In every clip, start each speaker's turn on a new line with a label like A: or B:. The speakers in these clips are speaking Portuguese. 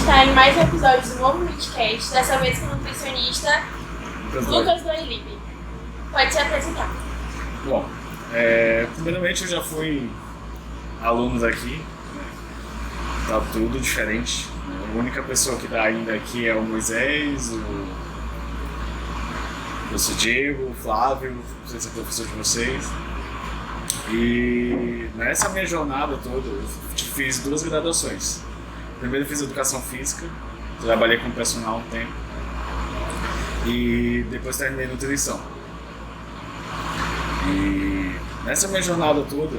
A: está em mais um episódio do Novo Midcast, dessa vez com o nutricionista Lucas Doilibe. Pode se apresentar.
B: Bom, primeiramente eu já fui aluno daqui, né? Tá tudo diferente. A única pessoa que está ainda aqui é o Moisés, o professor Diego, o Flávio, não sei se é professor de vocês. E nessa minha jornada toda eu fiz 2 graduações. Primeiro eu fiz educação física, trabalhei com personal um tempo e depois terminei nutrição. E nessa minha jornada toda,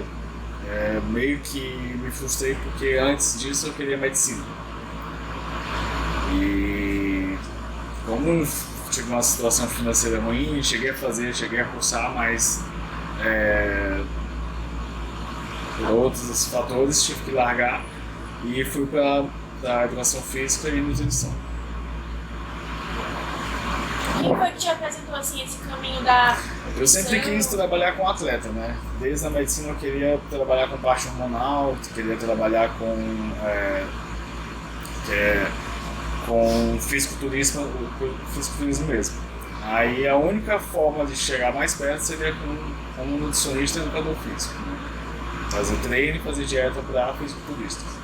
B: meio que me frustrei porque antes disso eu queria medicina. E como tive uma situação financeira ruim, cheguei a cursar, mas por outros fatores tive que largar e fui para a educação física e nutrição.
A: Quem foi que te apresentou assim esse caminho da nutrição?
B: Eu sempre quis trabalhar com atleta, né? Desde a medicina eu queria trabalhar com parte hormonal, queria trabalhar com fisiculturismo mesmo. Aí a única forma de chegar mais perto seria como nutricionista e educador físico, né? Fazer treino e fazer dieta para fisiculturistas.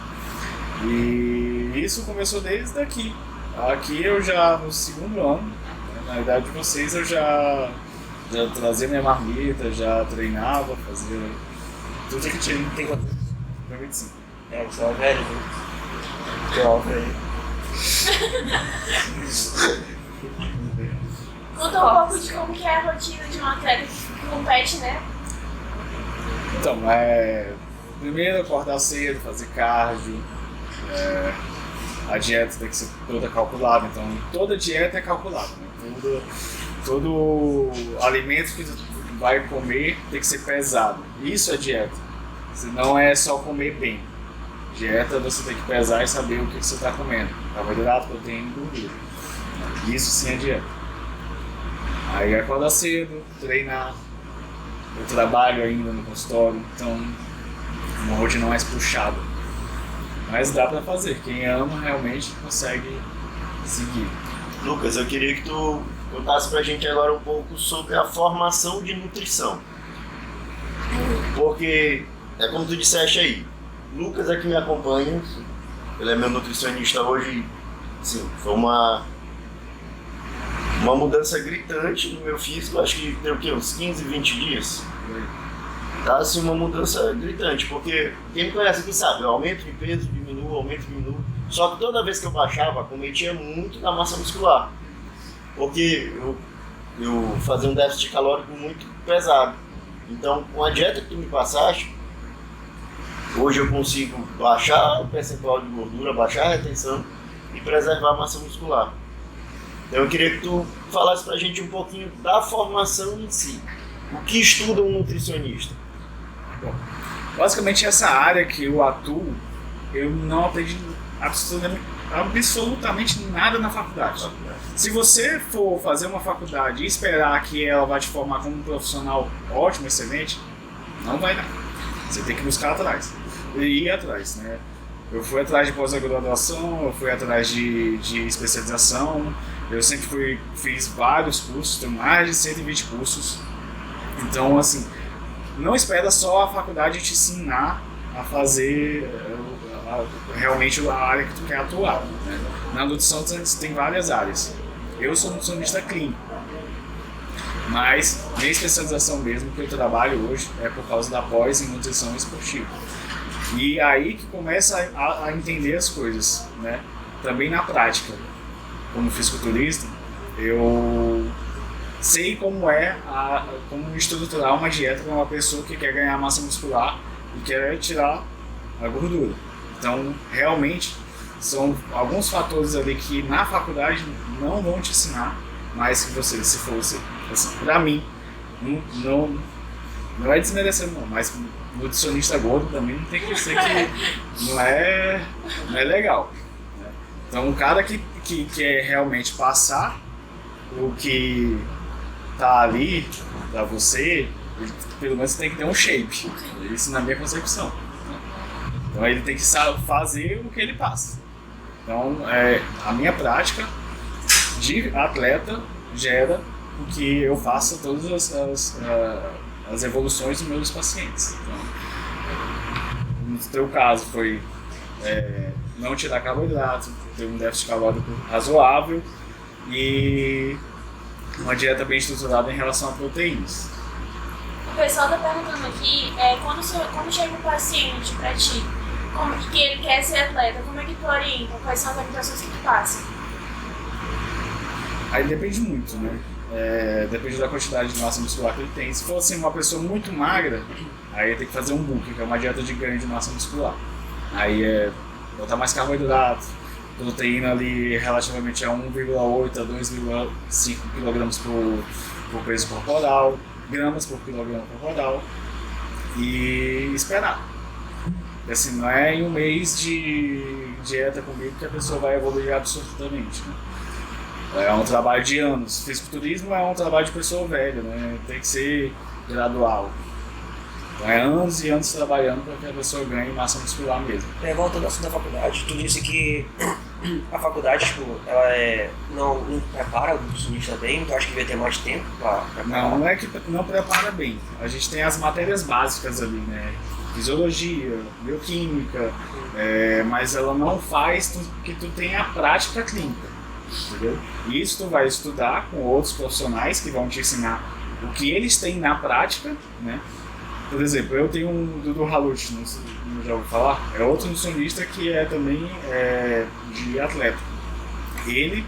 B: E isso começou desde aqui. Aqui eu já no segundo ano, né, na idade de vocês, eu já trazia minha marmita, já treinava, fazia tudo que tinha. Tem quanto? 25.
C: Você é velho, viu? Velho.
A: Conta um pouco de como que é a rotina de um atleta que compete, né?
B: Então, primeiro acordar cedo, fazer cardio, a dieta tem que ser toda calculada, então toda dieta é calculada, né? Todo alimento que tu vai comer tem que ser pesado, isso é dieta, não é só comer bem. Dieta você tem que pesar e saber o que você está comendo, carboidrato, proteína e gordura, isso sim é dieta. Aí acordar cedo, treinar. Eu trabalho ainda no consultório, então uma rotina mais puxada. Mas dá pra fazer, quem ama realmente consegue seguir.
C: Lucas, eu queria que tu contasse pra gente agora um pouco sobre a formação de nutrição. Porque, é como tu disseste aí, Lucas é que me acompanha, ele é meu nutricionista hoje, sim, foi uma mudança gritante no meu físico, acho que deu o quê? Uns 15, 20 dias. Tá assim, uma mudança gritante, porque quem me conhece aqui sabe, eu aumento de peso, diminuo. Só que toda vez que eu baixava, cometia muito da massa muscular. Porque eu fazia um déficit calórico muito pesado. Então, com a dieta que tu me passaste, hoje eu consigo baixar o percentual de gordura, baixar a retenção e preservar a massa muscular. Então eu queria que tu falasse pra gente um pouquinho da formação em si. O que estuda um nutricionista?
B: Bom, basicamente essa área que eu atuo, eu não aprendi absolutamente nada na faculdade. Se você for fazer uma faculdade e esperar que ela vai te formar como um profissional ótimo, excelente, não vai dar. Você tem que buscar atrás. E ir atrás, né? Eu fui atrás de pós-graduação, eu fui atrás de especialização. Eu sempre fiz vários cursos, tenho mais de 120 cursos. Então, assim, não espera só a faculdade te ensinar a fazer realmente a área que tu quer atuar, né? Na nutrição tem várias áreas. Eu sou nutricionista clínico, mas minha especialização mesmo que eu trabalho hoje é por causa da pós em nutrição esportiva. E aí que começa a entender as coisas, né? Também na prática. Como fisiculturista, eu sei como como estruturar uma dieta para uma pessoa que quer ganhar massa muscular e quer tirar a gordura. Então, realmente, são alguns fatores ali que na faculdade não vão te ensinar, mas que você, se fosse, assim, para mim, não é desmerecendo não, mas nutricionista gordo também não tem que ser que não é legal. Então, o cara que quer realmente passar o que tá ali pra você, ele, pelo menos tem que ter um shape. Isso na minha concepção. Então, ele tem que fazer o que ele passa. Então, a minha prática de atleta gera o que eu faça todas as evoluções dos meus pacientes. Então, no teu caso foi não tirar carboidrato, ter um déficit calórico razoável e uma dieta bem estruturada em relação a proteínas.
A: O pessoal está perguntando aqui, quando chega um paciente para ti, que ele quer ser atleta, como é que tu orienta? Quais são as orientações que tu passa?
B: Aí depende muito, né? Depende da quantidade de massa muscular que ele tem. Se for assim, uma pessoa muito magra, aí tem que fazer um bulk, que é uma dieta de ganho de massa muscular. Aí botar mais carboidrato, proteína ali relativamente a 1,8 a 2,5 kg por peso corporal, gramas por quilograma corporal e esperar. E assim, não é em um mês de dieta comigo que a pessoa vai evoluir absolutamente, né? É um trabalho de anos. Fisiculturismo é um trabalho de pessoa velha, né? Tem que ser gradual. Então é anos e anos trabalhando para que a pessoa ganhe massa muscular mesmo.
D: Voltando ao assunto da faculdade, tu disse que a faculdade, ela não prepara o nutricionista bem, tu acha que devia ter mais tempo para preparar?
B: Não é que não prepara bem. A gente tem as matérias básicas ali, né? Fisiologia, bioquímica, mas ela não faz que tu tenha a prática clínica, entendeu? E isso tu vai estudar com outros profissionais que vão te ensinar o que eles têm na prática, né? Por exemplo, eu tenho um Dudu Haluch, não já ouviu falar? É outro nutricionista que é também de atleta. Ele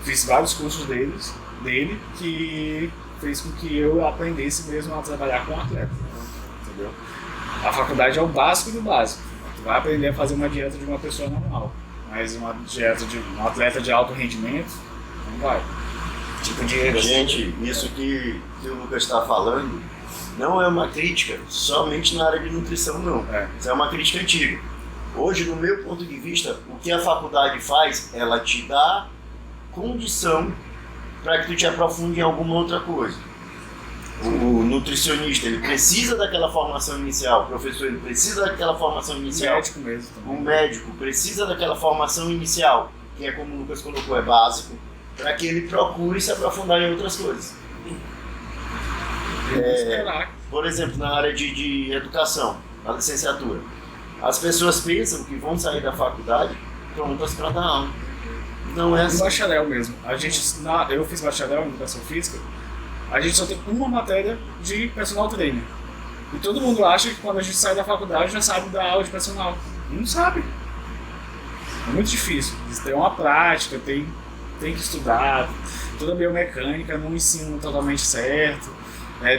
B: fez vários cursos dele que fez com que eu aprendesse mesmo a trabalhar com atleta, entendeu? A faculdade é o básico do básico. Tu vai aprender a fazer uma dieta de uma pessoa normal, mas uma dieta de um atleta de alto rendimento, não vai.
C: Gente, isso que o Lucas está falando não é uma crítica somente na área de nutrição, não. Isso é uma crítica antiga. Hoje, no meu ponto de vista, o que a faculdade faz, ela te dá condição para que tu te aprofunde em alguma outra coisa. O nutricionista, ele precisa daquela formação inicial, o professor, ele precisa daquela formação inicial.
B: O médico mesmo também.
C: O médico precisa daquela formação inicial, que é como o Lucas colocou, é básico, para que ele procure se aprofundar em outras coisas. Por exemplo, na área de educação, na licenciatura, as pessoas pensam que vão sair da faculdade prontas para dar aula. Não é assim.
B: Bacharel mesmo. Eu fiz bacharel em educação física, a gente só tem uma matéria de personal trainer. E todo mundo acha que quando a gente sai da faculdade já sabe dar aula de personal. Não sabe. É muito difícil. Tem uma prática, tem que estudar. Toda a biomecânica não ensina totalmente certo.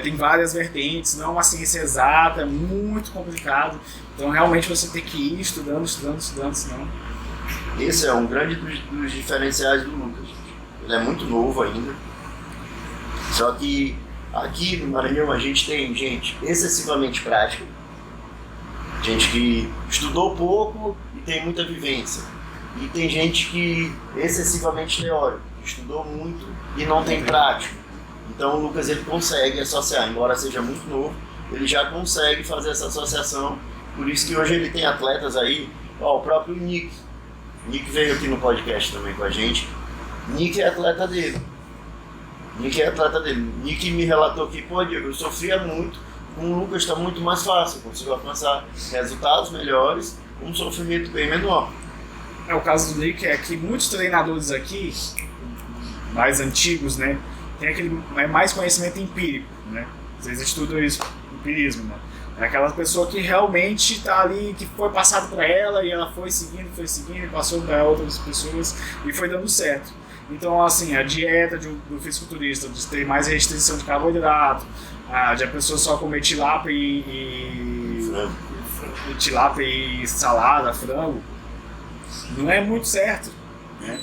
B: Tem várias vertentes, não é uma ciência exata, é muito complicado. Então realmente você tem que ir estudando, senão...
C: Esse é um grande dos diferenciais do Lucas. Ele é muito novo ainda. Só que aqui no Maranhão a gente tem gente excessivamente prática, gente que estudou pouco e tem muita vivência. E tem gente que excessivamente teórico, estudou muito e não tem prática. Então o Lucas ele consegue associar, embora seja muito novo, ele já consegue fazer essa associação. Por isso que hoje ele tem atletas aí, o próprio Nick. Nick veio aqui no podcast também com a gente. Nick é atleta dele. Nick me relatou que, Diego, eu sofria muito, com o Lucas está muito mais fácil, consigo alcançar resultados melhores com um sofrimento bem menor.
B: O caso do Nick é que muitos treinadores aqui, mais antigos, né, tem aquele mais conhecimento empírico, né? Vocês estudam isso, empirismo, né? É aquela pessoa que realmente está ali, que foi passado para ela e ela foi seguindo, passou para outras pessoas e foi dando certo. Então, assim, a dieta do fisiculturista, de ter mais restrição de carboidrato, de a pessoa só comer tilápia e salada, frango, não é muito certo, né?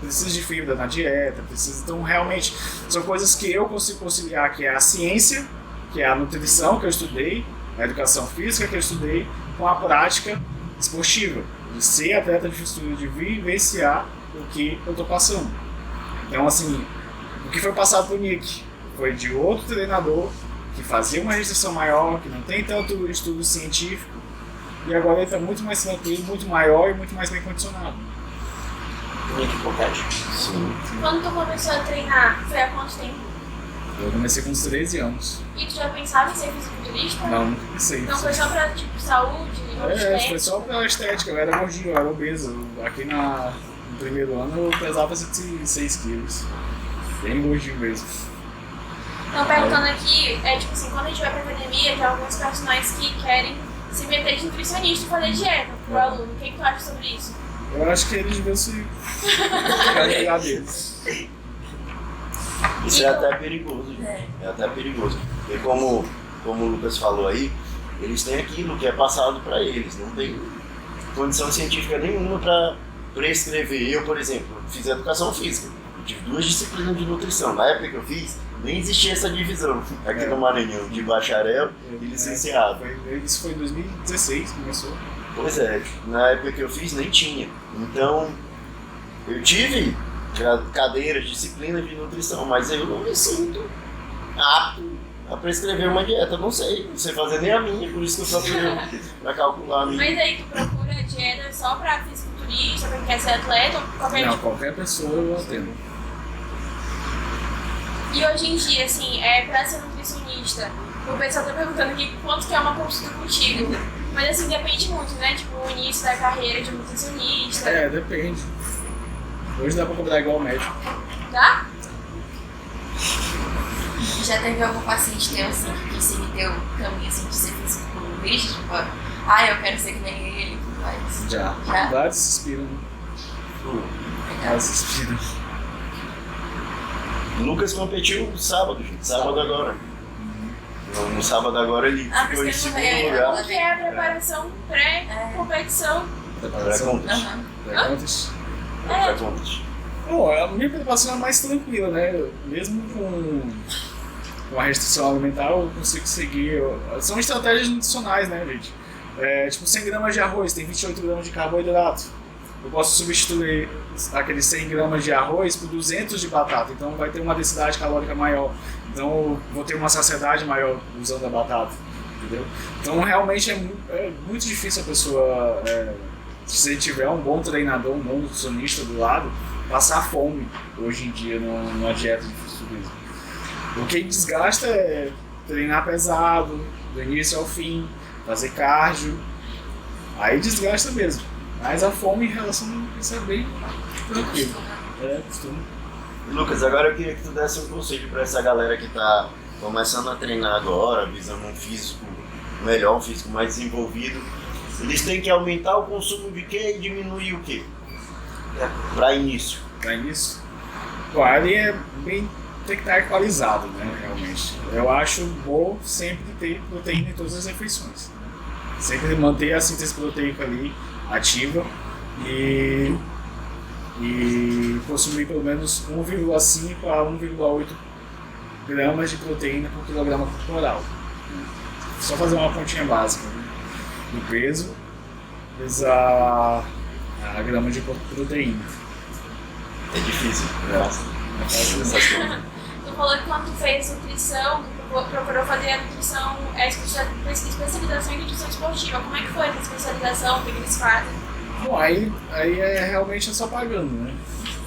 B: Precisa de fibra na dieta, então realmente são coisas que eu consigo conciliar, que é a ciência, que é a nutrição que eu estudei, a educação física que eu estudei, com a prática esportiva, de ser atleta de fisicultura, de vivenciar o que eu estou passando. Então, assim, o que foi passado para o Nick foi de outro treinador que fazia uma restrição maior, que não tem tanto estudo científico, e agora ele tá muito mais tranquilo, muito maior e muito mais bem condicionado.
D: Muito importante.
C: Sim.
A: Quando tu começou a treinar, foi há quanto tempo?
B: Eu comecei com uns 13 anos.
A: E tu já pensava em ser fisiculturista?
B: Não, nunca pensei.
A: Não foi só pra, tipo, saúde?
B: Foi só pela estética, eu era gordinho, eu era obeso. Aqui no primeiro ano eu pesava 106 quilos. Bem gordinho mesmo.
A: Então, perguntando aqui, tipo assim, quando a gente vai pra academia, tem alguns personagens que querem se meter de nutricionista e fazer dieta pro aluno. O que tu acha sobre isso?
B: Eu acho que eles deviam se carregar deles.
C: Isso é até perigoso, gente. É até perigoso. Porque como o Lucas falou aí, eles têm aquilo que é passado para eles. Não tem condição científica nenhuma para prescrever. Eu, por exemplo, fiz educação física. Eu tive 2 disciplinas de nutrição. Na época que eu fiz, nem existia essa divisão aqui no Maranhão, de bacharel e licenciado.
B: Isso foi em 2016 que começou.
C: Pois é, na época que eu fiz nem tinha. Então, eu tive cadeiras, disciplinas de nutrição, mas eu não me sinto apto a prescrever uma dieta. Não sei fazer nem a minha, por isso que eu só fui pra calcular a minha.
A: Mas aí tu procura dieta só pra fisiculturista, pra quem quer ser atleta ou qualquer
B: Não,
A: tipo?
B: qualquer pessoa eu atendo.
A: E hoje em dia, assim, pra ser nutricionista, o pessoal tá perguntando aqui quanto que é uma consulta contigo. Mas assim, depende muito, né? Tipo, o início da carreira de nutricionista.
B: Depende. Hoje dá pra cobrar igual ao médico.
A: Dá?
E: Já teve algum paciente teu assim que seguiu o caminho assim, de ser fisiculturista? Tipo, eu quero ser que nem ele, mas.
B: Já. Vários se inspiram. Vários se inspiram.
C: Lucas competiu sábado, gente. Sábado agora. No sábado agora ele ficou em segundo lugar.
A: Que é a preparação pré-competição.
C: Pré-contas.
B: Pré-contas.
C: Pré-contas.
B: Bom, a minha preparação é mais tranquila, né? Mesmo com a restrição alimentar, eu consigo seguir. São estratégias nutricionais, né, gente? Tipo, 100 gramas de arroz tem 28 gramas de carboidrato. Eu posso substituir aqueles 100 gramas de arroz por 200 de batata, então vai ter uma densidade calórica maior. Então eu vou ter uma saciedade maior usando a batata, entendeu? Então realmente é muito difícil a pessoa, se tiver um bom treinador, um bom nutricionista do lado, passar fome hoje em dia numa dieta de fisiculturismo. O que desgasta é treinar pesado, do início ao fim, fazer cardio, aí desgasta mesmo. Mas a fome em relação a isso é bem tranquilo. Costume.
C: Lucas, agora eu queria que tu desse um conselho para essa galera que tá começando a treinar agora, visando um físico melhor, um físico mais desenvolvido. Eles têm que aumentar o consumo de quê e diminuir o quê? Para início.
B: Para início? Bom, ali tem que estar equalizado, né, realmente. Eu acho bom sempre ter proteína em todas as refeições. Sempre manter a síntese proteica ali ativa e consumir pelo menos 1,5 a 1,8 gramas de proteína por quilograma corporal. Só fazer uma continha básica, né? Do peso vezes a grama de proteína.
C: É difícil, né?
A: Tu falou que quando tu fez nutrição, tu procurou fazer a nutrição, especialização em nutrição esportiva. Como é que foi essa especialização? O que eles fazem?
B: Bom, aí realmente é só pagando, né?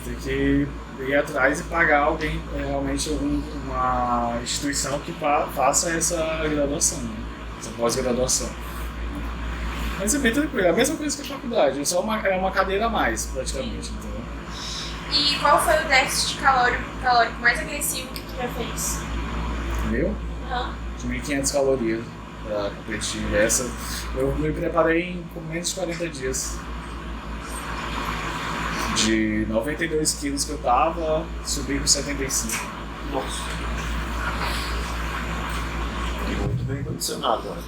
B: Tem que ir atrás e pagar alguém, realmente uma instituição que faça essa graduação, né? Essa pós-graduação. Mas é bem tranquilo, é a mesma coisa que a faculdade, é só uma cadeira a mais, praticamente. Então.
A: E qual foi o déficit calórico mais agressivo que tu já fez?
B: Meu?
A: Aham.
B: De 1.500 calorias para competir. Essa eu me preparei com menos de 40 dias. De 92 quilos que eu tava, subi com 75.
C: Nossa. E muito bem condicionado, né?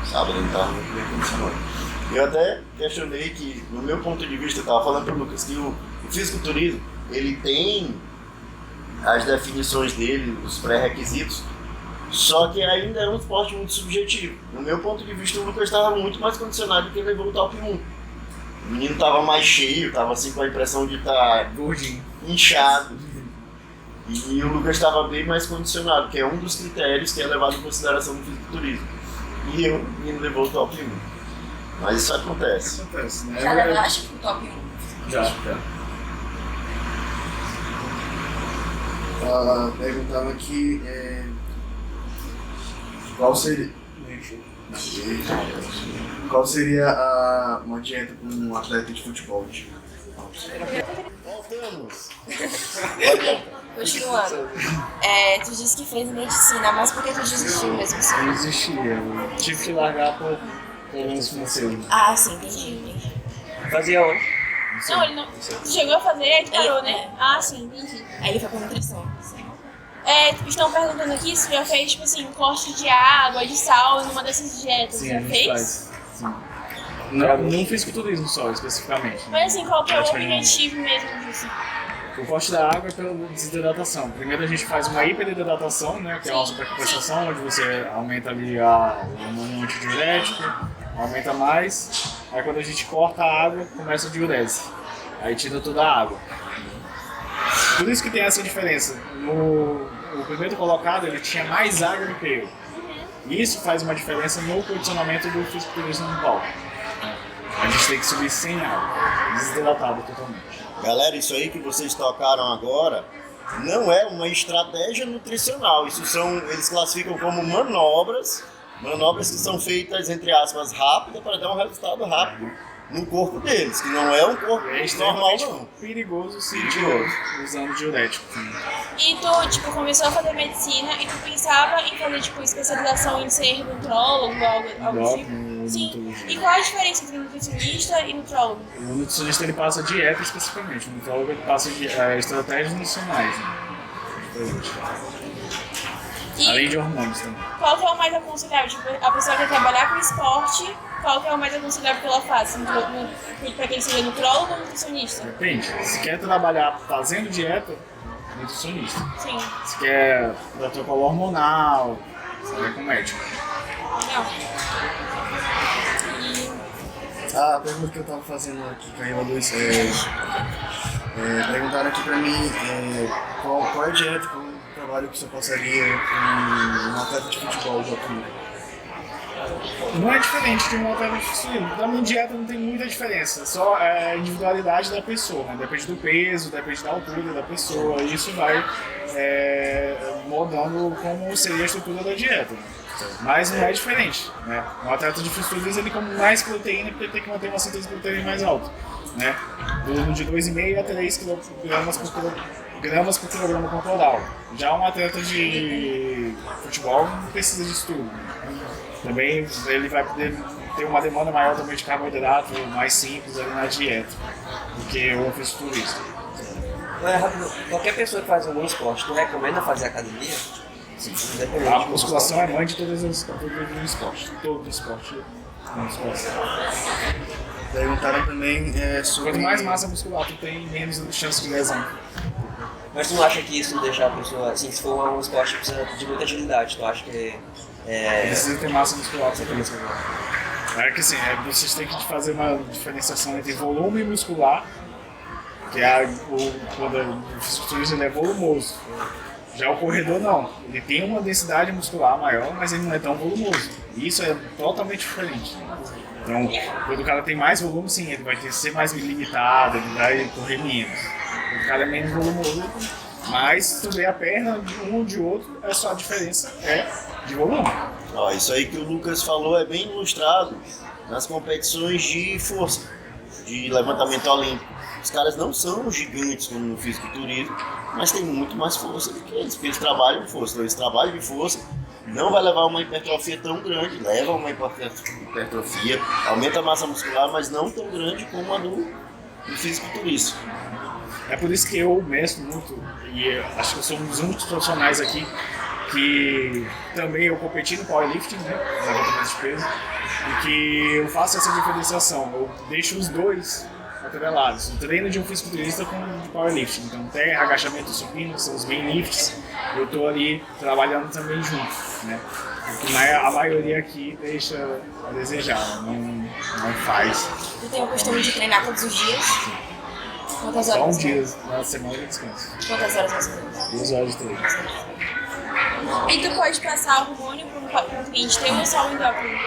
C: Sábado ele estava muito bem condicionado. Eu até questionei que, no meu ponto de vista, eu estava falando para o Lucas que o fisiculturismo, ele tem as definições dele, os pré-requisitos, só que ainda é um esporte muito subjetivo. No meu ponto de vista, o Lucas estava muito mais condicionado do que ele levou o top 1. O menino estava mais cheio, estava assim com a impressão de estar
B: gordinho,
C: inchado. E o Lucas estava bem mais condicionado, que é um dos critérios que é levado em consideração no fisiculturismo. E o menino levou o top 1. Mas isso acontece.
B: Acontece, né?
E: Já leva, acho que o top 1.
B: Já.
F: Perguntaram aqui qual seria uma dieta para um atleta de futebol?
C: Voltamos!
E: Continuando. Tu disse que fez medicina, mas por que tu desistiu mesmo assim?
B: Eu desisti, eu tive que largar por problemas financeiros.
E: Ah, sim, entendi.
D: Fazia onde?
A: Não, ele não. Chegou a fazer, aí parou, né? Ah, sim, entendi.
E: Aí ele foi pra nutrição.
A: Estão perguntando aqui se já fez, tipo assim, corte de água, de sal numa dessas dietas.
B: Sim,
A: já
B: a gente
A: fez?
B: faz. Sim. Não fisiculturismo só, especificamente.
A: Mas assim, qual que é o
B: Praticamente não.
A: objetivo mesmo disso?
B: O corte da água é pela desidratação. Primeiro a gente faz uma hiperidratação, né, que é uma supercompensação, onde você aumenta ali o hormônio antidiurético, aumenta mais. Aí quando a gente corta a água, começa a diurese. Aí tira toda a água. Por isso que tem essa diferença. O primeiro colocado, ele tinha mais água do que eu. E isso faz uma diferença no condicionamento do fisiculturismo no palco. A gente tem que subir sem água, desidratado totalmente.
C: Galera, isso aí que vocês tocaram agora não é uma estratégia nutricional. Eles classificam como manobras que são feitas, entre aspas, rápidas para dar um resultado rápido no corpo deles, que não é um corpo normal, não.
B: Perigoso sim,
C: Perigoso.
B: usando diurético.
A: E tu, tipo, começou a fazer medicina e tu pensava em fazer, tipo, especialização em ser nutrólogo, algo tipo? Sim. E qual a diferença entre nutricionista e nutrólogo?
B: O nutricionista ele passa dieta especificamente, o nutrólogo ele passa estratégias nutricionais. Né?
A: E
B: além de hormônios também.
A: qual que é o mais aconselhável? Tipo, a pessoa quer trabalhar com esporte, qual que é o mais aconselhável que ela faça? Pra quem seja nutrólogo ou nutricionista?
B: Depende. Se quer trabalhar fazendo dieta, nutricionista.
A: Sim.
B: Se quer protocolo hormonal, vai com médico.
A: Legal.
F: A pergunta que eu tava fazendo aqui, Caíla Luz, perguntaram aqui pra mim qual é a dieta, qual o trabalho que você passaria com um atleta de futebol de altura?
B: Não é diferente de um atleta de futebol. Pra mim, dieta não tem muita diferença. Só a individualidade da pessoa, né? Depende do peso, depende da altura da pessoa. E isso vai moldando como seria a estrutura da dieta. Né? Mas não é diferente, né? Um atleta de fisiculturismo ele come mais proteína porque ele tem que manter uma síntese de proteína mais alta, né? De 2,5 a 3 gramas por quilograma corporal. Já um atleta de futebol não precisa disso tudo. Né? Também ele vai poder ter uma demanda maior também de carboidrato, mais simples ali na dieta, do que o fisiculturista.
D: Qualquer pessoa que faz algum esporte, tu recomenda fazer academia?
B: Sim. A musculação é mãe de todos os esportes. Todo esporte é musculação.
F: Perguntaram também sobre...
B: Quanto mais massa muscular tu tem, menos chance de lesão.
D: Mas tu não acha que isso deixa a pessoa, assim, se for um esporte que precisa de muita agilidade, tu acha que
B: Precisa ter massa muscular pra isso agora. É que assim, vocês têm que fazer uma diferenciação entre volume muscular, que quando o fisiculturista ele é volumoso. Já o corredor não, ele tem uma densidade muscular maior, mas ele não é tão volumoso. E isso é totalmente diferente. Então, quando o cara tem mais volume, sim, ele vai ter que ser mais limitado, ele vai correr menos. Quando o cara é menos volumoso, mas se tu vê a perna de um ou de outro, só a diferença é de volume.
C: Ó, isso aí que o Lucas falou é bem ilustrado nas competições de força, de levantamento olímpico. Os caras não são gigantes como no fisiculturismo, mas tem muito mais força do que eles, porque eles trabalham de força. Então, esse trabalho de força não vai levar a uma hipertrofia tão grande, leva a uma hipertrofia, aumenta a massa muscular, mas não tão grande como a do fisiculturista.
B: É por isso que eu mestro muito, e acho que eu sou um dos únicos profissionais aqui que também eu competi no powerlifting, né, levantamento de peso, e que eu faço essa diferenciação, eu deixo os dois atrelados, o treino de um fisiculturista com o de powerlifting, então terra, agachamento supino, são os main lifts, eu estou ali trabalhando também junto, né, porque a maioria aqui deixa a desejar, não faz.
E: Tu tem o costume de treinar todos os dias? Quantas horas?
B: Só um dia na semana de descanso.
E: Quantas horas mais ou menos?
B: 2 horas de treino.
A: E tu pode passar hormônio para um cliente ter ou só o endócrino?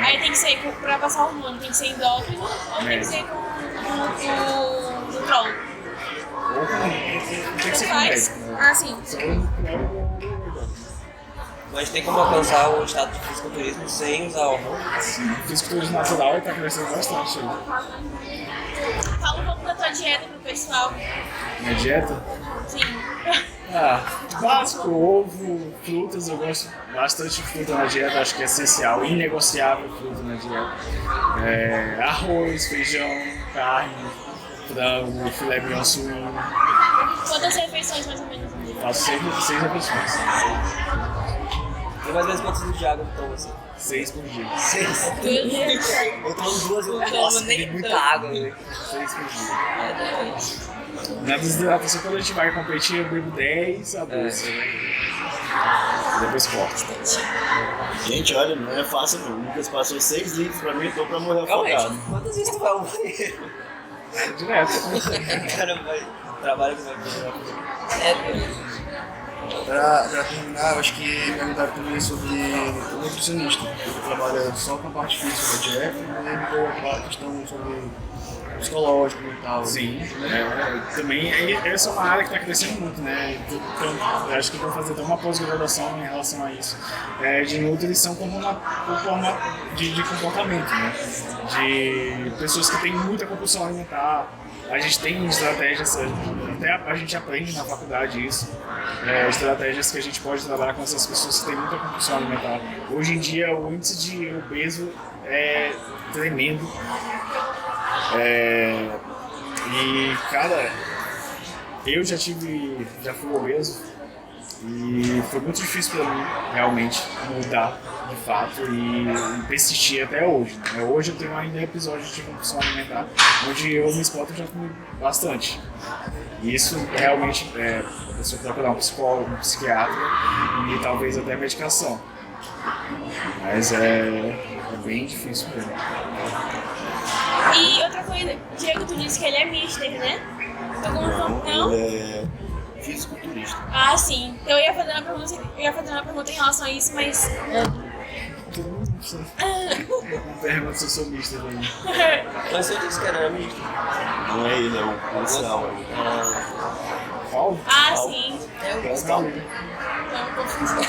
A: Aí tem que ser, pra passar hormônio, tem que ser endócrino ou tem que ser com o nutrólogo?
B: Ou tem que ser com
A: Faz?
B: médico, né?
A: Ah, sim.
B: Só o nutrólogo.
D: Mas tem como alcançar o estado de fisiculturismo sem usar hormônio?
B: Sim, o fisiculturismo natural está crescendo bastante aí.
A: Fala um pouco da tua dieta pro pessoal.
B: Minha dieta?
A: Sim.
B: Básico, ovo, frutas, eu gosto bastante de fruta na dieta, acho que é essencial, inegociável fruta na dieta. Arroz, feijão, carne, frango, filé mignon suíno.
A: Quantas refeições mais ou menos no dia?
B: Faço 6 refeições.
D: Tem mais ou menos quantos litros de água então você?
B: 6 por dia.
D: 6.
A: Meu Deus.
D: Eu tomo 2
E: Não
D: nossa,
E: tomo nem
D: bebi muita
E: tanto.
D: água, velho.
B: 6 por dia. Na desidratação, quando a gente vai competir, eu bebo 10 a 12. Depois corto.
C: Gente, olha, não é fácil não. O Lucas passou 6 litros pra mim, eu tô pra morrer afogado.
D: Realmente, quantas vezes tu vai ao banheiro?
B: Direto.
D: O cara vai, trabalha com
F: Pra terminar, eu acho que perguntaram também sobre o nutricionista. Ele trabalha só com a parte física da dieta e ele veio aquela questão sobre psicológico e tal.
B: Sim, também essa é uma área que está crescendo muito, né? Então, acho que vou fazer até uma pós-graduação em relação a isso, de nutrição como uma forma de comportamento, né? De pessoas que têm muita compulsão alimentar. A gente tem estratégias, até a gente aprende na faculdade isso, estratégias que a gente pode trabalhar com essas pessoas que têm muita compulsão alimentar. Hoje em dia o índice de obeso é tremendo. E cara, eu já fui obeso e foi muito difícil para mim realmente mudar de fato e persistir até hoje, né? Hoje eu tenho ainda episódios de compulsão alimentar onde eu me exporto já comi bastante. E isso realmente a pessoa procurar um psicólogo, um psiquiatra e talvez até medicação. Mas é bem difícil mesmo.
A: E outra coisa, Diego, tu disse que ele é mister, né? Não?
C: Ele é fisiculturista.
A: Ah, sim. Então eu ia fazer uma pergunta em relação a isso, mas...
B: Todo mundo pergunta se eu sou mister também.
D: Mas você disse que era misto.
C: Não é ele, é o policial.
B: Qual?
A: Ah, sim.
C: Calma.
A: Então, confusão.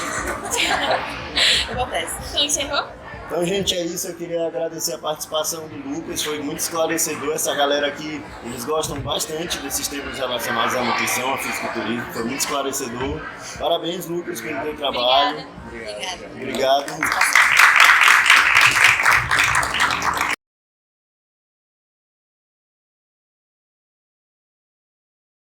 E: Acontece.
A: Então encerrou?
C: Então, gente, é isso. Eu queria agradecer a participação do Lucas. Foi muito esclarecedor. Essa galera aqui, eles gostam bastante desses temas relacionados à nutrição, a fisiculturismo. Foi muito esclarecedor. Parabéns, Lucas, pelo teu trabalho.
E: Obrigada.
C: Obrigado.